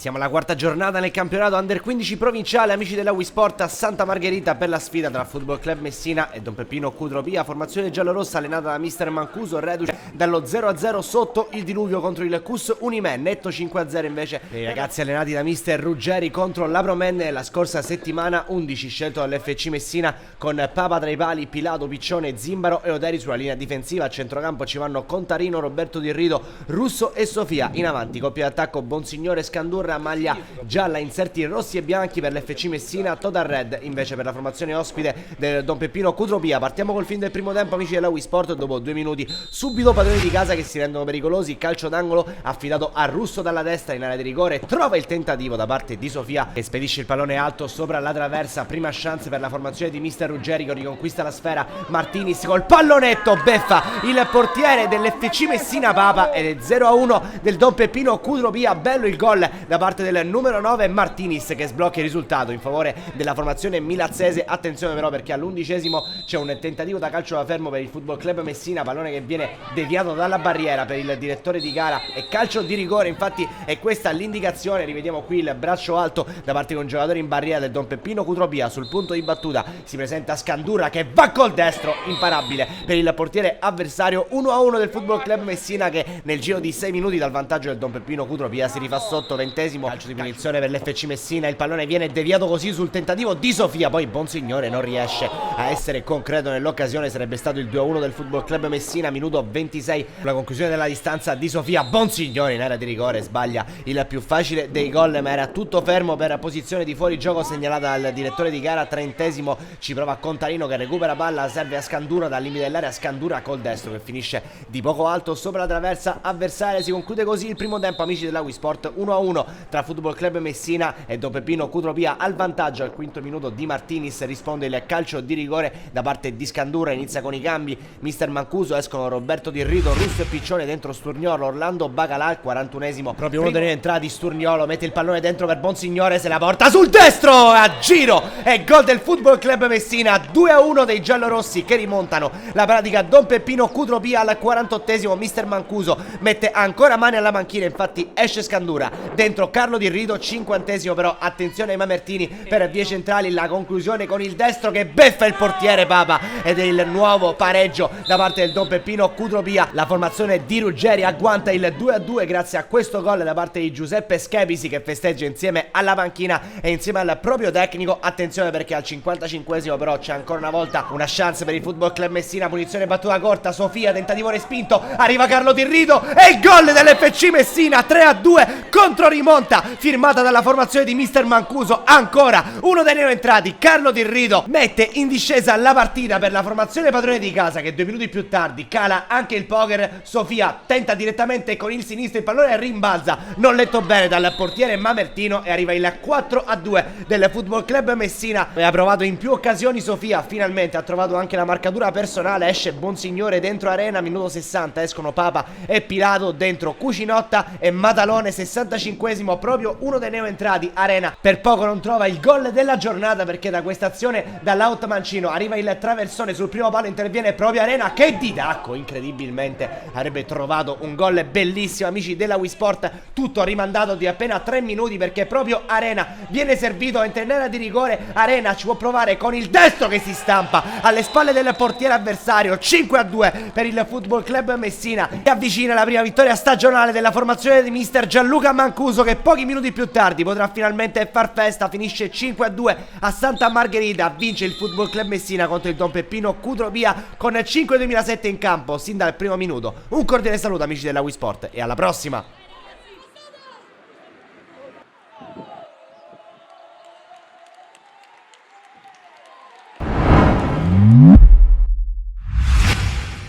Siamo alla quarta giornata nel campionato Under 15 provinciale, amici della Wisport a Santa Margherita per la sfida tra Football Club Messina e Don Peppino Cutropia, formazione giallorossa allenata da mister Mancuso, reduce dallo 0-0 sotto il diluvio contro il Cus Unimè, netto 5-0 invece per i ragazzi allenati da mister Ruggeri contro l'Apromen la scorsa settimana, 11 scelto dall'FC Messina con Papa tra i pali, Pilato, Piccione, Zimbaro e Oderi sulla linea difensiva. A centrocampo ci vanno Contarino, Roberto Di Rido, Russo e Sofia. In avanti coppia d'attacco Bonsignore, Scandurra, maglia gialla, inserti rossi e bianchi per l'FC Messina, Total Red invece per la formazione ospite del Don Peppino Cutropia. Partiamo col fin del primo tempo, amici della Wisport. Dopo 2 minuti subito padroni di casa che si rendono pericolosi, calcio d'angolo affidato a Russo dalla destra in area di rigore, trova il tentativo da parte di Sofia che spedisce il pallone alto sopra la traversa. Prima chance per la formazione di mister Ruggeri che riconquista la sfera, Martinis col pallonetto beffa il portiere dell'FC Messina Papa ed è 0-1 del Don Peppino Cutropia. Bello il gol da parte del numero 9 Martinis che sblocca il risultato in favore della formazione milazzese. Attenzione però perché all'11esimo c'è un tentativo da calcio da fermo per il Football Club Messina, pallone che viene deviato dalla barriera per il direttore di gara e calcio di rigore. Infatti è questa l'indicazione, rivediamo qui il braccio alto da parte di un giocatore in barriera del Don Peppino Cutropia. Sul punto di battuta si presenta Scandurra che va col destro, imparabile per il portiere avversario. 1-1 del Football Club Messina che nel giro di 6 minuti dal vantaggio del Don Peppino Cutropia si rifà sotto. 20esimo calcio di punizione per l'FC Messina, il pallone viene deviato così sul tentativo di Sofia, poi Bonsignore non riesce a essere concreto nell'occasione. Sarebbe stato il 2-1 del Football Club Messina, minuto 26, la conclusione della distanza di Sofia. Bonsignore in area di rigore sbaglia il più facile dei gol, ma era tutto fermo per posizione di fuorigioco segnalata dal direttore di gara. 30esimo ci prova Contarino che recupera palla, serve a Scandura dal limite dell'area, Scandura col destro che finisce di poco alto sopra la traversa avversaria. Si conclude così il primo tempo, amici della Wisport, 1-1 tra Football Club Messina e Don Peppino Cutropia. Al vantaggio al quinto minuto di Martinis risponde il calcio di rigore da parte di Scandurra. Inizia con i cambi mister Mancuso, escono Roberto Di Rido, Russo e Piccione, dentro Sturniolo, Orlando Bacalà. 41esimo proprio uno delle entrate, Sturniolo mette il pallone dentro per Bonsignore, se la porta sul destro a giro e gol del Football Club Messina. 2-1 dei giallorossi che rimontano la pratica. Don Peppino Cutropia al 48esimo mister Mancuso mette ancora mani alla manchina, infatti esce Scandura, dentro Carlo Di Rido. 50esimo però attenzione ai mamertini per vie centrali, la conclusione con il destro che beffa il portiere Papa ed è il nuovo pareggio da parte del Don Peppino Cutropia. La formazione di Ruggeri agguanta il 2-2 grazie a questo gol da parte di Giuseppe Schepisi che festeggia insieme alla panchina e insieme al proprio tecnico. Attenzione perché al 55esimo però c'è ancora una volta una chance per il Football Club Messina, punizione battuta corta, Sofia, tentativo respinto, arriva Carlo Di Rido e il gol dell'FC Messina. 3-2 contro rimonta firmata dalla formazione di mister Mancuso. Ancora uno dei neoentrati, Carlo Di Rido, mette in discesa la partita per la formazione padrone di casa che 2 minuti più tardi cala anche il poker. Sofia tenta direttamente con il sinistro, il pallone rimbalza non letto bene dal portiere Mamertino e arriva il 4-2 del Football Club Messina. Ha provato in più occasioni Sofia, finalmente ha trovato anche la marcatura personale, esce Bonsignore dentro arena, minuto 60, escono Papa e Pilato, dentro Cucinotta e Matalone. 65esimo proprio uno dei neoentrati, Arena, per poco non trova il gol della giornata perché da questa azione dall'out mancino arriva il traversone, sul primo palo interviene proprio Arena che di tacco incredibilmente avrebbe trovato un gol bellissimo, amici della Wisport. Tutto rimandato di appena 3 minuti perché proprio Arena viene servito in area di rigore. Arena ci può provare con il destro che si stampa alle spalle del portiere avversario. 5-2 per il Football Club Messina che avvicina la prima vittoria stagionale della formazione di mister Gianluca Mancuso che pochi minuti più tardi potrà finalmente far festa. Finisce 5-2 a Santa Margherita, vince il Football Club Messina contro il Don Peppino Cutropia con 5-2007 in campo sin dal primo minuto. Un cordiale saluto, amici della Wisport, e alla prossima!